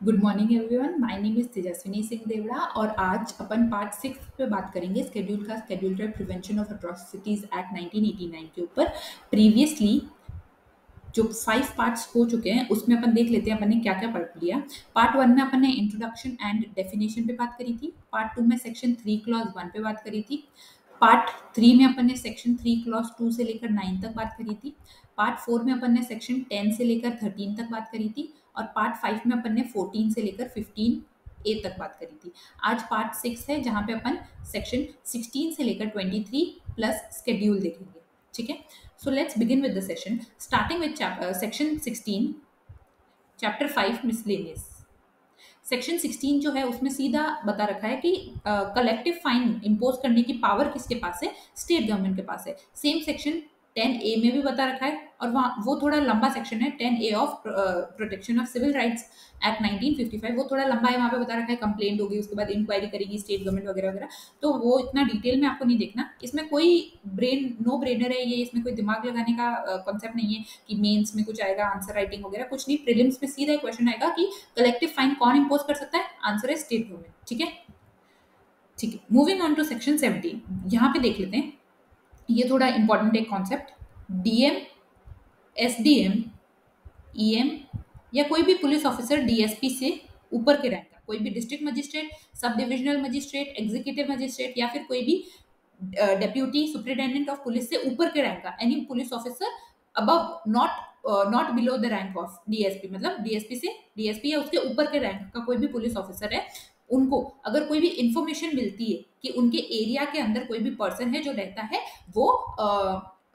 Good morning everyone, my name is Tejaswini Singh Devda और आज अपन पार्ट 6 पे बात करेंगे schedule prevention of atrocities act 1989 के ऊपर। प्रीवियसली जो 5 पार्ट्स हो चुके हैं उसमें अपन देख लेते हैं अपन ने क्या क्या पढ़ लिया। पार्ट 1 में अपन ने इंट्रोडक्शन एंड डेफिनेशन पे बात करी थी। पार्ट 2 में सेक्शन 3 क्लॉज 1 पे बात करी थी। पार्ट 3 में अपन ने सेक्शन 3 क्लॉज 2 से लेकर 9 तक बात करी थी। पार्ट 4 में अपन ने सेक्शन 10 से लेकर 13 तक बात करी थी और पार्ट 5 में अपन ने 14 से लेकर 15 ए तक बात करी थी। आज पार्ट 6 है जहां पे अपन सेक्शन 16 से लेकर 23 प्लस स्केड्यूल देखेंगे। ठीक है, so let's begin with the session starting with section 16 chapter 5 miscellaneous. Section 16 जो है उसमें सीधा बता रखा है कि कलेक्टिव फाइन इम्पोज करने की पावर किसके पास है, स्टेट गवर्नमेंट के पास है। सेम सेक्शन 10A में भी बता रखा है और वहाँ वो थोड़ा लंबा सेक्शन है 10A of protection of civil rights act 1955, वो थोड़ा लंबा है। वहाँ पे बता रखा है कंप्लेंट होगी, उसके बाद इंक्वायरी करेगी स्टेट गवर्नमेंट वगैरह वगैरह, तो वो इतना डिटेल में आपको नहीं देखना। इसमें कोई नो ब्रेनर है ये, इसमें कोई दिमाग लगाने का कॉन्सेप्ट नहीं है कि मेंस में कुछ आएगा आंसर राइटिंग वगैरह, कुछ नहीं। प्रीलिम्स में सीधा क्वेश्चन आएगा कि कलेक्टिव फाइन कौन इंपोज कर सकता है, आंसर है स्टेट गवर्नमेंट। ठीक है, ठीक है। मूविंग ऑन टू सेक्शन 17, यहाँ पे देख लेते हैं, ये थोड़ा इंपॉर्टेंट एक कॉन्सेप्ट। डीएम, एसडीएम, ईएम या कोई भी पुलिस ऑफिसर डीएसपी से ऊपर के रैंक का, कोई भी district magistrate, sub divisional magistrate, executive magistrate या फिर कोई भी डेप्यूटी सुपरिटेंडेंट ऑफ पुलिस से ऊपर के रैंक का any police officer above not below the rank of DSP, मतलब डीएसपी से, डीएसपी या उसके ऊपर के रैंक का कोई भी पुलिस ऑफिसर है, उनको अगर कोई भी इंफॉर्मेशन मिलती है कि उनके एरिया के अंदर कोई भी पर्सन है जो रहता है वो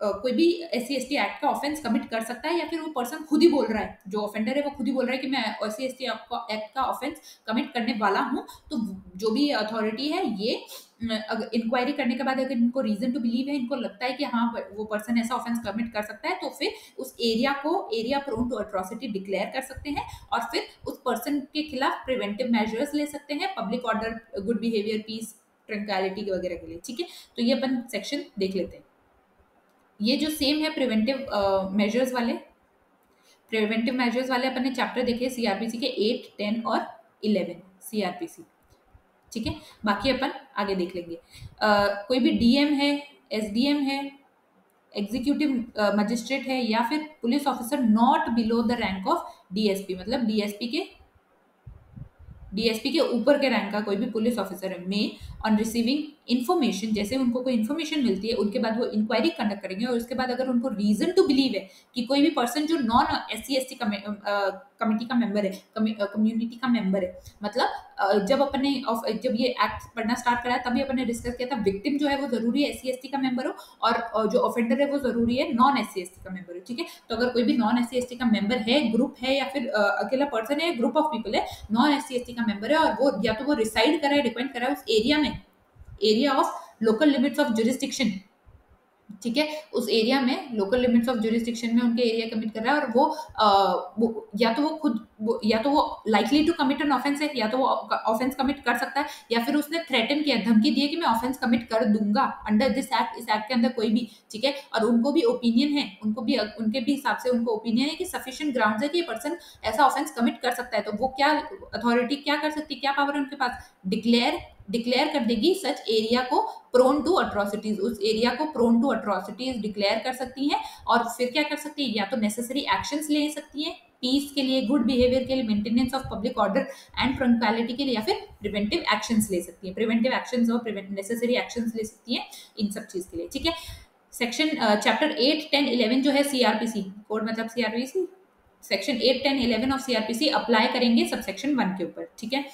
कोई भी SC/ST एक्ट का ऑफेंस कमिट कर सकता है, या फिर वो पर्सन खुद ही बोल रहा है, जो ऑफेंडर है वो खुद ही बोल रहा है कि मैं SC/ST एक्ट का ऑफेंस कमिट करने वाला हूँ, तो जो भी अथॉरिटी है ये अगर इंक्वायरी करने के बाद अगर इनको रीजन टू बिलीव है, इनको लगता है कि हाँ वो पर्सन ऐसा ऑफेंस कमिट कर सकता है, तो फिर उस एरिया को area prone to atrocity declare कर सकते हैं और फिर उस पर्सन के खिलाफ प्रिवेंटिव मेजर्स ले सकते हैं, public order, good behaviour, peace, tranquillity वगैरह के लिए। ठीक है, तो ये अपन सेक्शन देख लेते हैं। ये जो सेम है प्रिवेंटिव मेजर्स वाले अपन ने चैप्टर देखे सीआरपीसी के 8, 10 और 11 सीआरपीसी। ठीक है, बाकी अपन आगे देख लेंगे। कोई भी डीएम है, एसडीएम है, एग्जीक्यूटिव मजिस्ट्रेट है या फिर police officer not below the rank of DSP, मतलब डीएसपी के ऊपर के रैंक का कोई भी पुलिस ऑफिसर है, में ऑन रिसीविंग इन्फॉर्मेशन, जैसे उनको कोई इन्फॉर्मेशन मिलती है उनके बाद वो इंक्वायरी कंडक्ट करेंगे और उसके बाद अगर उनको रीजन टू बिलीव है कि कोई भी पर्सन जो नॉन SC/ST कमेटी का मेंबर है, कम्युनिटी का मेंबर है, मतलब जब ये एक्ट पढ़ना स्टार्ट करा तभी अपन ने डिस्कस किया था विक्टिम जो है वो जरूरी है SC/ST का मेंबर हो और जो ऑफेंडर है वो जरूरी है नॉन SC/ST का मेंबर हो। ठीक है, तो अगर कोई भी नॉन SC/ST का मेंबर है, ग्रुप है या फिर अकेला पर्सन है, ग्रुप ऑफ पीपल है, नॉन SC/ST का मेंबर है और वो या तो वो रिसाइड करा है, डिपेंड करा है उस एरिया में, area of local limits of jurisdiction. ठीक है, उस एरिया में लोकल लिमिट्स ऑफ जुरिस्डिक्शन में उनके एरिया कमिट कर रहा है और वो या तो वो likely to commit an offence है, या तो वो ऑफेंस कमिट कर सकता है, या फिर उसने थ्रेटन किया, धमकी दी है कि मैं ऑफेंस कमिट कर दूंगा अंडर दिस एक्ट, इस एक्ट के अंदर कोई भी। ठीक है, और उनको भी ओपिनियन है, उनके भी हिसाब से उनको ओपिनियन है कि सफिशिएंट ग्राउंड्स है कि ये पर्सन ऐसा ऑफेंस कमिट कर सकता है, तो वो क्या अथॉरिटी क्या कर सकती है, क्या पावर है उनके पास, डिक्लेयर कर देगी सच एरिया को प्रोन टू अट्रॉसिटीज, उस एरिया को प्रोन टू अट्रॉसिटीज डिक्लेयर कर सकती हैं और फिर क्या कर सकती है, या तो नेसेसरी एक्शंस ले सकती हैं पीस के लिए, गुड बिहेवियर के लिए, maintenance of public order and tranquillity के लिए, या फिर प्रिवेंटिव एक्शंस ले सकती है, प्रिवेंटिव एक्शंस और नेसेसरी एक्शंस ले सकती हैं इन सब चीज के लिए। ठीक है, सेक्शन चैप्टर 8, 10, 11 जो है सीआरपीसी कोड, मतलब CrPC section 8, 10, 11 of CrPC apply करेंगे सब सेक्शन 1 के ऊपर। ठीक है,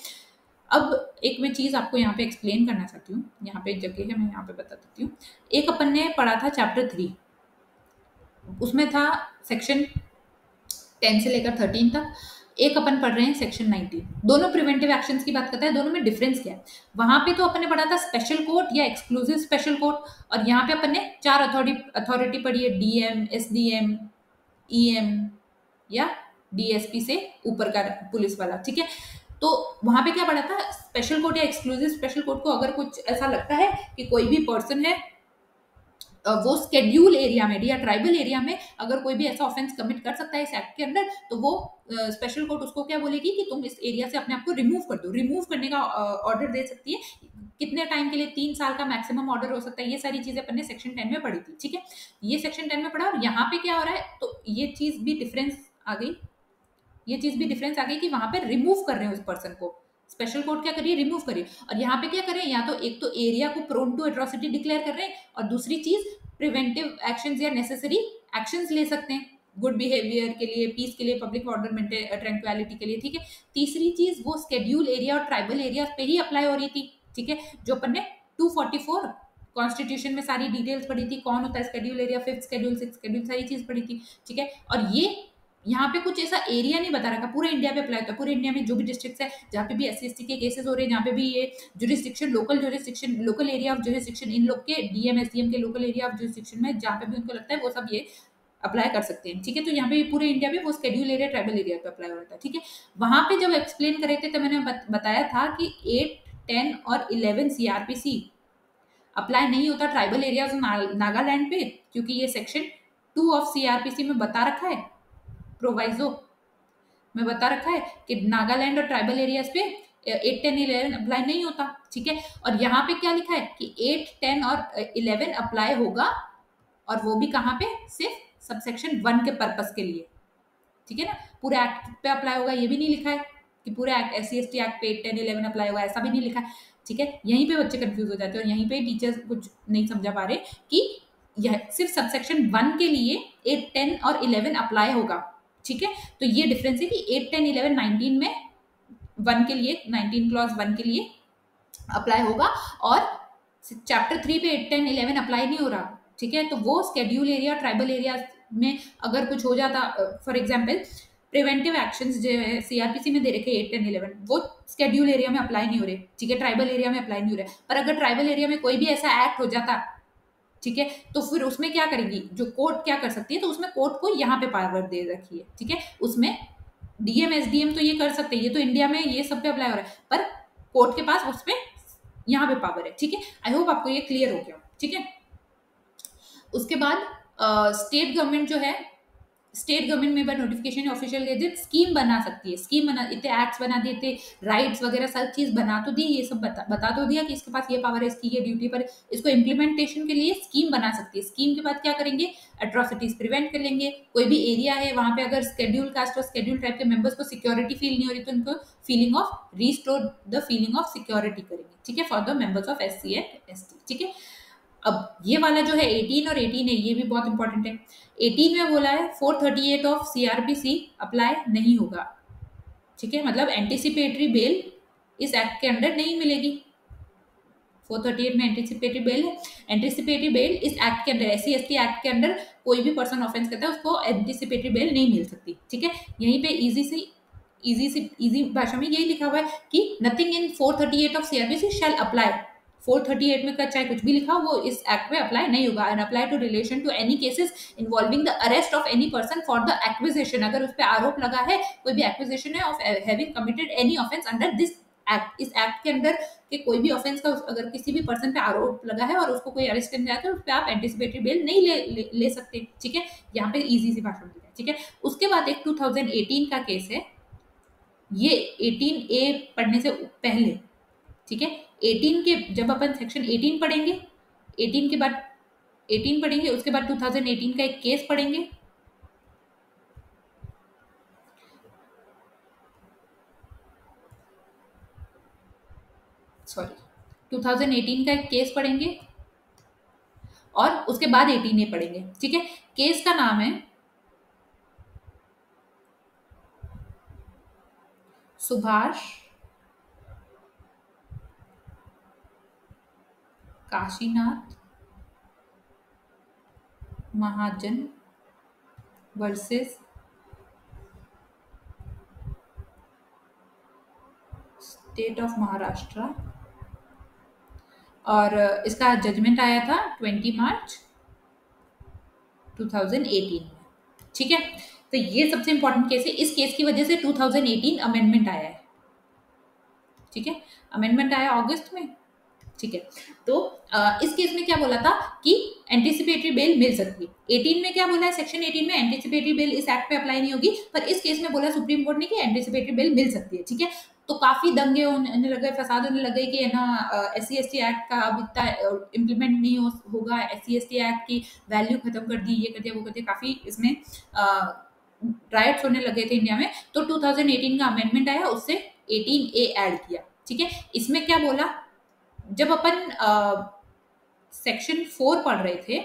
अब एक मैं चीज आपको यहाँ पे एक्सप्लेन करना चाहती हूँ, यहाँ पे एक जगह है मैं यहाँ पे बता देती हूँ। एक अपन ने पढ़ा था चैप्टर 3, उसमें था सेक्शन 10 से लेकर 13 तक, एक अपन पढ़ रहे हैं सेक्शन 19, दोनों प्रिवेंटिव एक्शंस की बात करता है, दोनों में डिफरेंस क्या है। वहां पे तो अपन ने पढ़ा था स्पेशल कोर्ट या एक्सक्लूसिव स्पेशल कोर्ट, और यहाँ पे अपन ने 4 अथॉरिटी पढ़ी है, डीएम, एसडीएम, ईएम या डीएसपी से ऊपर का पुलिस वाला। ठीक है, तो वहां पे क्या पढ़ा था, स्पेशल कोर्ट या एक्सक्लूसिव स्पेशल कोर्ट को अगर कुछ ऐसा लगता है कि कोई भी पर्सन है वो स्केड्यूल एरिया में या ट्राइबल एरिया में अगर कोई भी ऐसा ऑफेंस कमिट कर सकता है इस एक्ट के अंदर, तो वो स्पेशल कोर्ट उसको क्या बोलेगी कि तुम इस एरिया से अपने आप को रिमूव कर दो। रिमूव करने का ऑर्डर दे सकती है। कितने टाइम के लिए? 3 साल का मैक्सिमम ऑर्डर हो सकता है। ये सारी चीजें अपन ने सेक्शन 10 में पढ़ी थी। ठीक है, ये सेक्शन 10 में पढ़ा। और यहाँ पे क्या हो रहा है, तो ये चीज भी डिफरेंस आ गई। ये चीज भी डिफरेंस आ गई कि वहां पे रिमूव कर रहे हैं उस पर्सन को। स्पेशल कोर्ट क्या करिए, रिमूव करिए। और यहाँ पे क्या करें, या तो एक तो एरिया को प्रोन टू एट्रोसिटी डिक्लेयर कर रहे हैं, और दूसरी चीज प्रिवेंटिव एक्शंस या नेसेसरी एक्शंस ले सकते हैं गुड बिहेवियर के लिए, पीस के लिए, पब्लिक ऑर्डर मेंटेन, ट्रैंक्विलिटी के लिए। ठीक है, तीसरी चीज वो स्केड्यूल एरिया और ट्राइबल एरिया पे ही अप्लाई हो रही थी। ठीक है, जो अपन ने 244 कॉन्स्टिट्यूशन में सारी डिटेल्स पढ़ी थी, कौन होता है schedule area, 5th schedule, 6th schedule, सारी चीज पढ़ी थी। ठीक है, और ये यहाँ पे कुछ ऐसा एरिया नहीं बता रखा, पूरे इंडिया पे अप्लाई होता है। पूरे इंडिया में जो भी डिस्ट्रिक्ट है जहाँ पे भी SC ST के केसेस हो रहे हैं, जहाँ पे भी ये jurisdiction, local area of jurisdiction, इन लोग के DM SDM के लोकल एरिया ऑफ जुरिस्डिक्शन में जहाँ पे भी उनको लगता है वो सब ये अप्लाई कर सकते हैं। ठीक है, तो यहाँ पे पूरे इंडिया में वो स्केड्यूल एरिया, ट्राइबल एरिया पे अप्लाई हो रहा था। ठीक है, वहां पे जब एक्सप्लेन करे थे तो मैंने बताया था कि 8, 10 और 11 CRPC अप्लाई नहीं होता ट्राइबल एरियाज नागालैंड पे, क्योंकि ये सेक्शन 2 ऑफ CRPC में बता रखा है, प्रोवाइजो में बता रखा है कि नागालैंड और ट्राइबल एरियाज पे 8, 10, 11 अप्लाई नहीं होता। ठीक है, और यहाँ पे क्या लिखा है कि 8, 10 और 11 अप्लाई होगा, और वो भी कहाँ पे, सिर्फ सबसेक्शन 1 के पर्पस के लिए। ठीक है ना, पूरे एक्ट पे अप्लाई होगा ये भी नहीं लिखा है कि पूरे एक्ट SC ST एक्ट पे 8, 10, 11 अप्लाई होगा, ऐसा भी नहीं लिखा है। ठीक है, यहीं पे बच्चे कंफ्यूज हो जाते हैं, और यहीं पे टीचर्स कुछ नहीं समझा पा रहे कि यह सिर्फ सबसेक्शन 1 के लिए 8, 10 और 11 अप्लाई होगा। ठीक है, तो ये डिफरेंस है कि 8, 10, 11, 19 में 1 के लिए, 19 क्लॉज 1 के लिए अप्लाई होगा, और चैप्टर 3 पे 8, 10, 11 अप्लाई नहीं हो रहा। ठीक है, तो वो स्केड्यूल एरिया, ट्राइबल एरिया में अगर कुछ हो जाता, फॉर एग्जाम्पल प्रिवेंटिव एक्शंस जो है CRPC में दे रखे 8, 10, 11, वो स्केड्यूल एरिया में अप्लाई नहीं हो रहे। ठीक है, ट्राइबल एरिया में अप्लाई नहीं हो रहे। पर अगर ट्राइबल एरिया में कोई भी ऐसा एक्ट हो जाता, ठीक है, तो फिर उसमें क्या करेगी, जो कोर्ट क्या कर सकती है, तो उसमें कोर्ट को यहाँ पे पावर दे रखी है। ठीक है, उसमें DM SDM तो ये कर सकते हैं, ये तो इंडिया में ये सब पे अप्लाई हो रहा है, पर कोर्ट के पास उसमें यहाँ पे पावर है। ठीक है, आई होप आपको ये क्लियर हो गया। ठीक है, उसके बाद स्टेट गवर्नमेंट जो है, स्टेट गवर्नमेंट में बार नोटिफिकेशन ऑफिशियल गैजेट स्कीम बना सकती है। स्कीम बना, इतने एक्ट्स बना देते, राइट्स वगैरह सब चीज बना तो दी, ये सब बता तो दिया कि इसके पास ये पावर है, इसकी ये ड्यूटी, पर इसको इम्प्लीमेंटेशन के लिए स्कीम बना सकती है। स्कीम के बाद क्या करेंगे, एट्रोसिटीज प्रिवेंट कर लेंगे। कोई भी एरिया है वहां पे अगर स्केड्यूल कास्ट और स्केड्यूल ट्राइब के मेंबर्स को सिक्योरिटी फील नहीं हो रही, तो उनको feeling of restore the feeling of security करेंगे। ठीक है, for the members of SC and ST। ठीक है, अब ये वाला जो है 18 और 18 है, ये भी बहुत इंपॉर्टेंट है। 18 में बोला है 438 ऑफ CRPC अप्लाई नहीं होगा। ठीक है, मतलब एंटीसिपेटरी बेल इस एक्ट के अंडर नहीं मिलेगी। 438 में एंटीसिपेटरी बेल है, एंटीसिपेटरी बेल इस एक्ट के अंडर, SC ST एक्ट के अंडर कोई भी पर्सन ऑफेंस करता है उसको एंटीसिपेटरी बेल नहीं मिल सकती। ठीक है, यहीं पे इजी भाषा में यही लिखा हुआ है कि nothing in 438 of CRPC shall apply. 438 में का चाहे कुछ भी लिखा हो, वो इस एक्ट में अप्लाई नहीं होगा। And apply to relation to any cases involving the arrest of any person for the acquisition, अगर उस पर आरोप लगा है, कोई भी एक्विजिशन है of having committed any offence under this act, इस एक्ट के अंदर के कोई भी ऑफेंस का अगर किसी भी पर्सन पे आरोप लगा है और उसको कोई अरेस्ट करने जाता है, उस पर आप एंटीसिपेटरी बेल नहीं ले सकते। ठीक है, यहाँ पे इजी सी भाषा में। ठीक है, उसके बाद एक 2018 का केस है, ये 18A पढ़ने से पहले। ठीक है, 18 के जब अपन सेक्शन 18 पढ़ेंगे, 18 के बाद 18 पढ़ेंगे, उसके बाद 2018 का एक केस पढ़ेंगे। सॉरी, 2018 का एक केस पढ़ेंगे और उसके बाद 18A पढ़ेंगे। ठीक है, केस का नाम है सुभाष काशीनाथ महाजन वर्सेस स्टेट ऑफ महाराष्ट्र, और इसका जजमेंट आया था 20 मार्च 2018 में। ठीक है, तो ये सबसे इंपॉर्टेंट केस है। इस केस की वजह से 2018 अमेंडमेंट आया है। ठीक है, अमेंडमेंट आया अगस्त में, ठीक है। तो इस केस में क्या बोला था कि एंटीसिपेटरी बेल मिल सकती है। 18 में क्या बोला है, सेक्शन 18 में एंटीसिपेटरी बेल इस एक्ट पे अप्लाई नहीं होगी, पर इस केस में बोला सुप्रीम कोर्ट ने कि एंटीसिपेटरी बेल मिल सकती है। ठीक है, तो काफी दंगे होने लगे, फसाद होने लगे कि है ना SC ST एक्ट का अब इतना इम्प्लीमेंट नहीं होगा, SC ST एक्ट की वैल्यू खत्म कर दी, ये कर दिया वो कर दिया, काफी इसमें राइट्स होने लगे थे इंडिया में। तो 2018 का अमेंडमेंट आया, उससे 18A ऐड किया। ठीक है, इसमें क्या बोला, जब अपन सेक्शन 4 पढ़ रहे थे,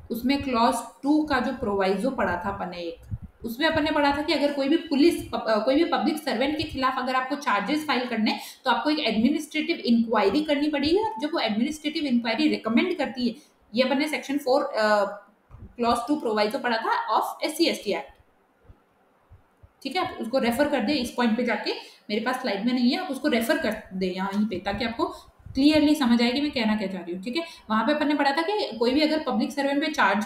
उसमें क्लॉज 2 का जो प्रोवाइजो पढ़ा था अपन ने एक, उसमें अपन ने पढ़ा था कि अगर कोई भी कोई भी पब्लिक सर्वेंट के खिलाफ अगर आपको चार्जेस फाइल करने, तो आपको एक एडमिनिस्ट्रेटिव इंक्वायरी करनी पड़ेगी, और जब वो एडमिनिस्ट्रेटिव इंक्वायरी रिकमेंड करती है, ये अपन ने सेक्शन 4 क्लॉज 2 प्रोवाइजो पढ़ा था ऑफ SC ST एक्ट। ठीक है, आप उसको रेफर कर दे, इस पॉइंट पे जाके, मेरे पास स्लाइड में नहीं है, आप उसको रेफर कर दे यहीं पे, ताकि आपको क्लियरली समझ आए कि मैं कहना क्या चाह रही हूँ। ठीक है, वहां पे अपन ने पढ़ा था कि कोई भी अगर पब्लिक सर्वेंट पे चार्ज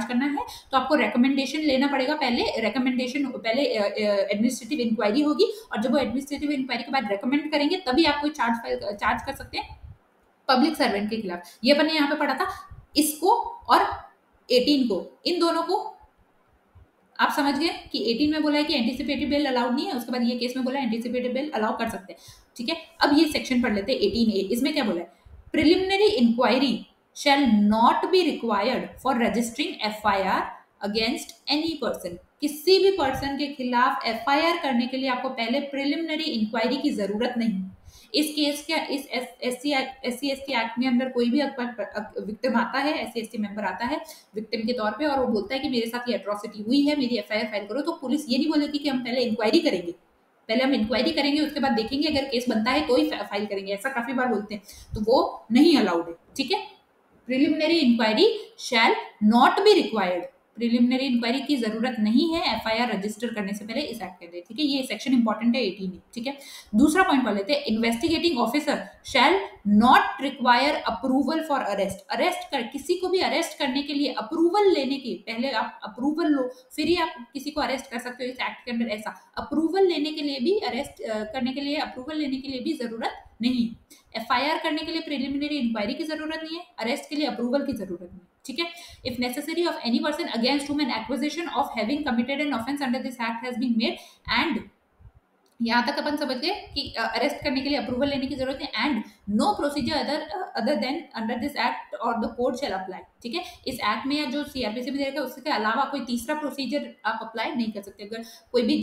करना है, तो आपको रेकमेंडेशन लेना पड़ेगा पहले, एडमिनिस्ट्रेटिव इंक्वायरी होगी, और जब वो एडमिनिस्ट्रेटिव इंक्वायरी के बाद रेकमेंड करेंगे, तभी आप कोई चार्ज कर सकते हैं पब्लिक सर्वेंट के खिलाफ। ये अपन ने यहाँ पे पढ़ा था। इसको और 18 को, इन दोनों को आप समझ गए कि 18 में बोला है कि एंटीसिपेटरी बेल अलाउड नहीं है, उसके बाद ये केस में बोला है एंटीसिपेटरी बेल अलाउ कर सकते हैं। ठीक है, अब ये सेक्शन पढ़ लेते हैं 18A। इसमें क्या बोला है, preliminary inquiry shall not be required for registering FIR against any person. किसी भी पर्सन के खिलाफ FIR करने के लिए आपको पहले प्रिलिमिनरी इंक्वायरी की जरूरत नहीं। इस केस के इस SC ST एक्ट में अंदर कोई भी विक्टिम आता है, SC ST मेंबर आता है विक्टिम के तौर पे, और वो बोलता है कि मेरे साथ ये एट्रोसिटी हुई है, मेरी FIR फाइल करो, तो पुलिस ये नहीं बोलेगी कि हम पहले इंक्वायरी करेंगे, पहले हम इंक्वायरी करेंगे, उसके बाद देखेंगे अगर केस बनता है तो ही फाइल करेंगे, ऐसा काफी बार बोलते हैं, तो वो नहीं अलाउड है। ठीक है, preliminary inquiry shall not be required, preliminary inquiry की जरूरत नहीं है FIR रजिस्टर करने से पहले इस एक्ट के अंदर। ठीक है, ये सेक्शन इंपॉर्टेंट है 18 में। ठीक है, दूसरा पॉइंट पढ़ लेते हैं, investigating officer shall not require approval for arrest. Arrest कर, किसी को भी अरेस्ट करने के लिए अप्रूवल लेने की, पहले आप अप्रूवल लो फिर ही आप किसी को अरेस्ट कर सकते हो इस एक्ट के अंदर। ऐसा अप्रूवल लेने के लिए भी, अरेस्ट करने के लिए अप्रूवल लेने के लिए भी जरूरत नहीं है। FIR करने के लिए प्रिलिमिनरी इंक्वायरी की जरूरत नहीं है, अरेस्ट के लिए अप्रूवल की जरूरत नहीं है। ठीक है, if necessary of any person against whom an acquisition of having committed an offence under this act has been made, and यहाँ तक अपन समझ गए कि अरेस्ट करने के लिए अप्रूवल लेने की जरूरत है, and no procedure other than under this act और द कोर्ट शैल अप्लाई। ठीक है, इस एक्ट में या जो CRPC में देगा उसके अलावा कोई तीसरा प्रोसीजर आप अप्लाई नहीं कर सकते। अगर कोई भी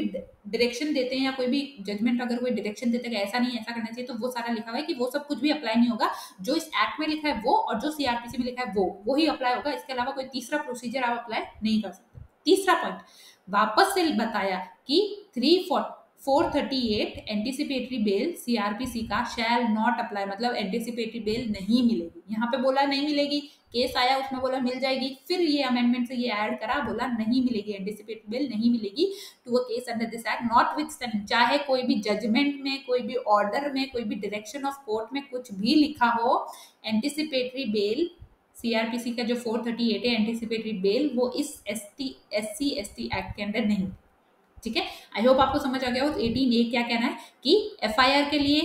डायरेक्शन देते हैं या कोई भी जजमेंट अगर कोई डायरेक्शन देते हैं ऐसा नहीं ऐसा करना चाहिए, तो वो सारा लिखा हुआ है कि वो सब कुछ भी अप्लाई नहीं होगा, जो इस एक्ट में लिखा है वो और जो CRPC में लिखा है वो ही अप्लाई होगा, इसके अलावा कोई तीसरा प्रोसीजर आप अप्लाई नहीं कर सकते। तीसरा पॉइंट वापस से बताया कि 438 एंटीसिपेटरी बेल CRPC का शैल नॉट अप्लाई, मतलब एंटीसिपेटरी बेल नहीं मिलेगी। यहाँ पे बोला नहीं मिलेगी, केस आया उसमें बोला मिल जाएगी, फिर ये अमेंडमेंट से ये ऐड करा, बोला नहीं मिलेगी, एंटीसिपेटरी बेल नहीं मिलेगी to a case under this act, notwithstanding, चाहे कोई भी जजमेंट में, कोई भी ऑर्डर में, कोई भी डायरेक्शन ऑफ कोर्ट में कुछ भी लिखा हो, एंटीसिपेटरी बेल CRPC का जो 438 है एंटीसिपेटरी बेल, वो इस SC ST एक्ट के अंदर नहीं। ठीक है, आई होप आपको समझ आ गया हो। 18A क्या कहना है कि FIR के लिए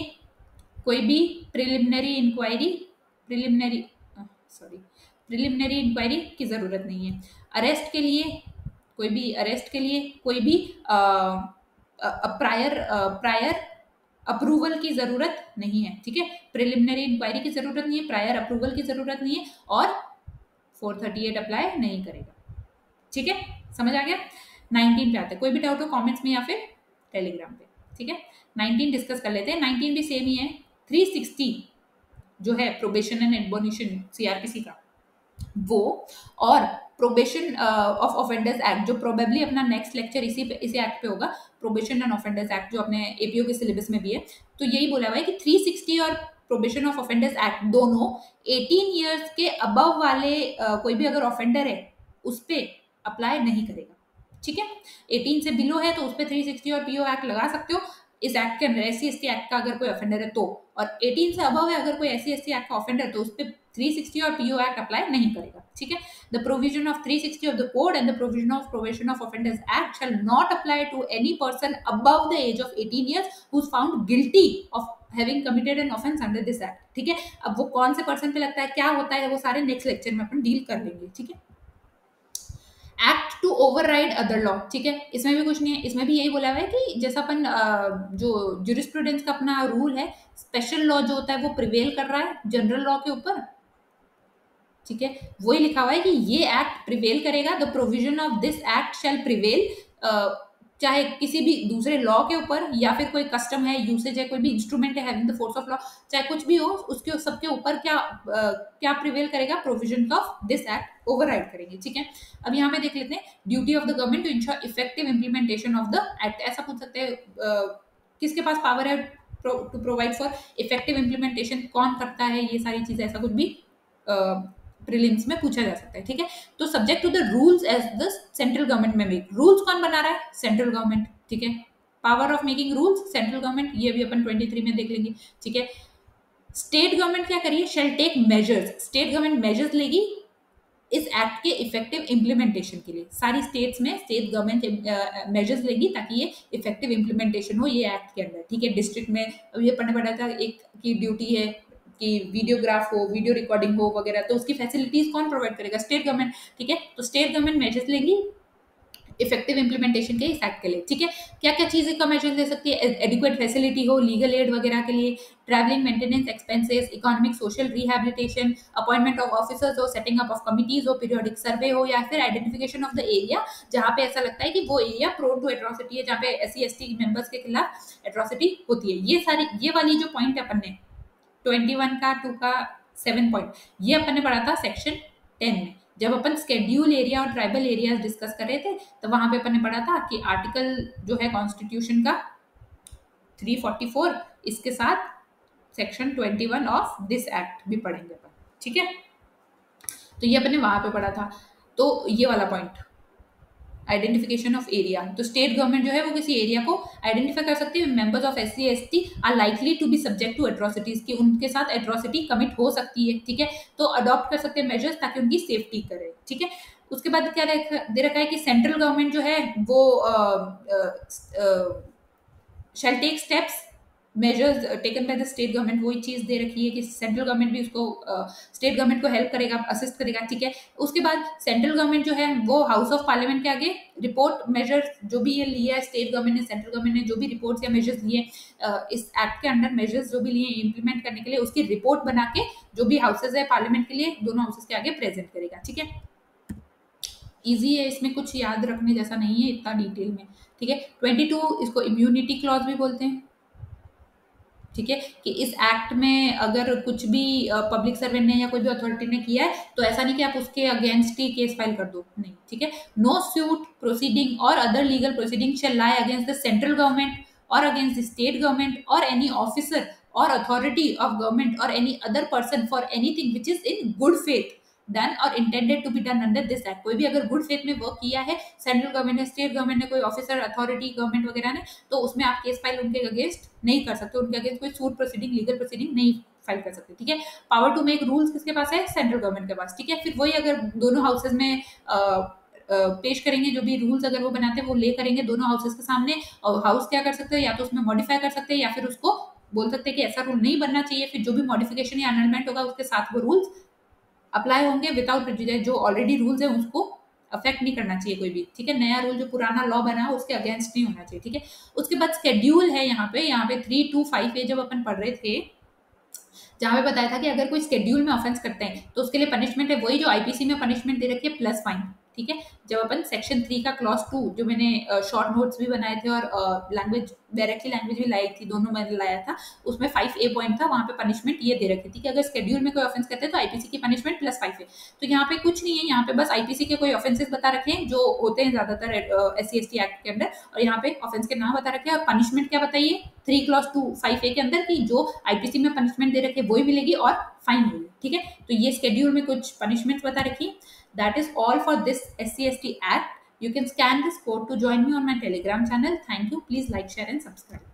कोई भी प्रिलिमिनरी इंक्वायरी की जरूरत नहीं है। अरेस्ट के लिए कोई भी प्रायर अप्रूवल की जरूरत नहीं है। ठीक है, प्रिलिमिनरी इंक्वायरी की जरूरत नहीं है, प्रायर अप्रूवल की जरूरत नहीं है, और 438 अप्लाई नहीं करेगा। ठीक है, समझ आ गया। 19 पे आते हैं, कोई भी डाउट हो कमेंट्स में या फिर टेलीग्राम पे। ठीक है, 19 डिस्कस कर लेते हैं। 19 भी सेम ही है। 360 जो है प्रोबेशन एंड एडमोनिशन CRPC का, वो और प्रोबेशन ऑफ ऑफेंडर्स एक्ट जो प्रोबेबली अपना नेक्स्ट लेक्चर इसी एक्ट पे होगा, प्रोबेशन एंड ऑफेंडर्स एक्ट जो अपने APO के सिलेबस में भी है, तो यही बोला हुआ है कि 360 और प्रोबेशन ऑफ ऑफेंडर्स एक्ट दोनों 18 ईयर्स के अबव वाले कोई भी अगर ऑफेंडर है उस पर अप्लाई नहीं करेगा। ठीक है, 18 से बिलो है तो उस पर 360 और PO एक्ट लगा सकते हो इस एक्ट के अंदर, SC ST एक्ट का अगर कोई ऑफेंडर है तो, और 18 से अबव है अगर कोई SC ST एक्ट का ऑफेंडर तो उस पर 360 और पीओ एक्ट अप्लाई नहीं करेगा, ठीक है। The provision of 360 of the code and the provision of offenders act shall not apply to any person above the age of 18 years who is found guilty of having committed an offence under this act, ठीक है। अब वो कौन से person पे लगता है, क्या होता है, वो सारे नेक्स्ट लेक्चर में अपन डील कर लेंगे, ठीक है। Act to override other law, ठीक है, इसमें भी कुछ नहीं है, इसमें भी यही बोला हुआ है कि जैसा अपन जो ज्यूरिस्प्रूडेंस का अपना रूल है, स्पेशल लॉ जो होता है वो प्रिवेल कर रहा है जनरल लॉ के ऊपर, ठीक है। वही लिखा हुआ है कि ये एक्ट प्रिवेल करेगा, the provision of this act shall prevail, चाहे किसी भी दूसरे लॉ के ऊपर या फिर कोई कस्टम है, यूसेज है, कोई भी इंस्ट्रूमेंट है having the force of law, चाहे कुछ भी हो, उसके सबके ऊपर क्या प्रिवेल करेगा, provision of this act override करेंगे, ठीक है। अब यहाँ पे देख लेते हैं, duty of the government to ensure effective implementation of the act, ऐसा पूछ सकते हैं किसके पास पावर है to provide for effective implementation, कौन करता है ये सारी चीजें, ऐसा कुछ भी प्रीलिम्स में पूछा जा सकता है, ठीक है। तो subject to the rules as the central government में मेक, रूल्स कौन बना रहा है, सेंट्रल गवर्नमेंट, ठीक है। Power of making rules central government, ये भी अपन 23 में देख लेंगे, ठीक है। स्टेट गवर्नमेंट क्या करिए, shall take measures, state government measures लेगी इस एक्ट के इफेक्टिव इंप्लीमेंटेशन के लिए, सारी स्टेट्स में स्टेट गवर्नमेंट मेजर्स लेगी ताकि ये इफेक्टिव इंप्लीमेंटेशन हो ये एक्ट के अंदर, ठीक है। डिस्ट्रिक्ट में अब ये पढ़ने पड़ा था, एक की ड्यूटी है कि वीडियोग्राफ हो, वीडियो रिकॉर्डिंग हो वगैरह, तो उसकी फैसिलिटीज कौन प्रोवाइड करेगा, स्टेट गवर्नमेंट, ठीक है। तो स्टेट गवर्नमेंट मेजर्स लेंगी इफेक्टिव इंप्लीमेंटेशन के इस एक्ट के लिए, ठीक है। क्या क्या चीजें का मेजर ले सकती है, एडिक्वेट फैसिलिटी हो लीगल एड वगैरह के लिए, travelling maintenance expenses, economic social rehabilitation, appointment of officers हो, सेटिंग अप ऑफ कमिटीज हो, पीरियोडिक सर्वे हो, या फिर आइडेंटिफिकेशन ऑफ द एरिया जहां पे ऐसा लगता है कि वो एरिया प्रोन टू एट्रोसिटी है, जहां पे SC ST मेंबर्स के खिलाफ एट्रोसिटी होती है। ये सारी ये वाली जो पॉइंट है अपन ने 21 का 2 का 7 पॉइंट, ये अपन ने पढ़ा था सेक्शन 10 में, जब अपन स्केड्यूल एरिया और ट्राइबल एरिया डिस्कस कर रहे थे, तो वहां पे अपन ने पढ़ा था कि आर्टिकल जो है कॉन्स्टिट्यूशन का 344, इसके साथ सेक्शन 21 ऑफ दिस एक्ट भी पढ़ेंगे अपन, ठीक है। तो ये अपन ने वहां पे पढ़ा था। तो ये वाला पॉइंट आइडेंटिफिकेशन ऑफ एरिया, तो स्टेट गवर्नमेंट जो है वो किसी एरिया को आइडेंटिफाई कर सकती है, members of SC ST are likely to be subject to atrocities, की उनके साथ एट्रोसिटी कमिट हो सकती है, ठीक है। तो अडॉप्ट कर सकते हैं मेजर्स ताकि उनकी सेफ्टी करे, ठीक है। उसके बाद क्या दे रखा है कि सेंट्रल गवर्नमेंट जो है वो shall take steps measures taken by the state government, वही चीज दे रखी है कि सेंट्रल गवर्नमेंट भी उसको स्टेट गवर्नमेंट को हेल्प करेगा, असिस्ट करेगा, ठीक है। उसके बाद सेंट्रल गवर्नमेंट जो है वो हाउस ऑफ पार्लियामेंट के आगे रिपोर्ट मेजर्स जो भी ये लिया है स्टेट गवर्नमेंट ने, सेंट्रल गवर्नमेंट ने जो भी रिपोर्ट्स या मेजर्स लिए इस एक्ट के अंडर, मेजर्स जो भी लिए इंप्लीमेंट करने के लिए, उसकी रिपोर्ट बना के जो भी हाउसेज है पार्लियामेंट के लिए, दोनों हाउसेज के आगे प्रेजेंट करेगा, ठीक है। इजी है, इसमें कुछ याद रखने जैसा नहीं है इतना डिटेल में, ठीक है। 22 इसको इम्यूनिटी क्लॉज भी बोलते हैं, ठीक है, कि इस एक्ट में अगर कुछ भी पब्लिक सर्वेंट ने या कोई भी अथॉरिटी ने किया है तो ऐसा नहीं कि आप उसके अगेंस्ट ही केस फाइल कर दो, नहीं, ठीक है। नो सूट प्रोसीडिंग और other legal proceeding shall lie against the central government और अगेंस्ट द स्टेट गवर्नमेंट और एनी ऑफिसर और अथॉरिटी ऑफ गवर्नमेंट और any other person for anything which is in good faith done और intended to be done under this act. कोई भी अगर good faith में work किया है सेंट्रल गवर्नमेंट ने, स्टेट गवर्नमेंट ने, कोई ऑफिसर अथॉरिटी गवर्नमेंट वगैरह ने, तो उसमें आप केस फाइल उनके अगेंस्ट नहीं कर सकते, उनके अगेंस्ट कोई सूट प्रोसीडिंग लीगल प्रोसीडिंग नहीं फाइल कर सकते, ठीक है। पावर टू मेक रूल्स किसके पास है, सेंट्रल गवर्नमेंट के पास, ठीक है। फिर वही अगर दोनों हाउसेज में पेश करेंगे, जो भी रूल्स अगर वो बनाते हैं वो ले करेंगे दोनों हाउसेज के सामने, और हाउस क्या कर सकते हैं, या तो उसमें मॉडिफाई कर सकते हैं या फिर उसको बोल सकते हैं कि ऐसा रूल नहीं बनना चाहिए, फिर जो भी मॉडिफिकेशन या अमेंडमेंट होगा उसके साथ वो रूल्स अप्लाई होंगे विदाउट प्रेजुडिस, जो ऑलरेडी रूल्स है उसको अफेक्ट नहीं करना चाहिए कोई भी, ठीक है। नया रूल जो पुराना लॉ बना है उसके अगेंस्ट नहीं होना चाहिए, ठीक है। उसके बाद स्केड्यूल है यहाँ पे 325A जब अपन पढ़ रहे थे, जहाँ पे बताया था कि अगर कोई स्केड्यूल में ऑफेंस करते हैं तो उसके लिए पनिशमेंट है वही जो IPC में पनिशमेंट दे रखी है प्लस फाइन, ठीक है। जब अपन सेक्शन 3 का क्लॉज 2 जो मैंने शॉर्ट नोट्स भी बनाए थे और लैंग्वेज डायरेक्टली लैंग्वेज भी लाई थी, दोनों मैंने लाया था, उसमें 5A पॉइंट था, वहाँ पे पनिशमेंट ये दे रखी थी कि अगर स्केड्यूल में कोई ऑफेंस करते हैं तो IPC की पनिशमेंट प्लस 5A। तो यहाँ पे कुछ नहीं है, यहाँ पे बस IPC के कोई ऑफेंसेस बता रखे हैं जो होते हैं ज्यादातर SC ST एक्ट के अंदर, और यहाँ पे ऑफेंस के नाम बता रखे हैं और पनिशमेंट क्या बताइए 3 clause 2 5A के अंदर की जो IPC में पनिशमेंट दे रखे वही मिलेगी और फाइन मिलेगी, ठीक है। तो ये स्केड्यूल में कुछ पनिशमेंट बता रखी है। That is all for this SC ST Act. You can scan this code to join me on my Telegram channel. Thank you. Please like, share and subscribe.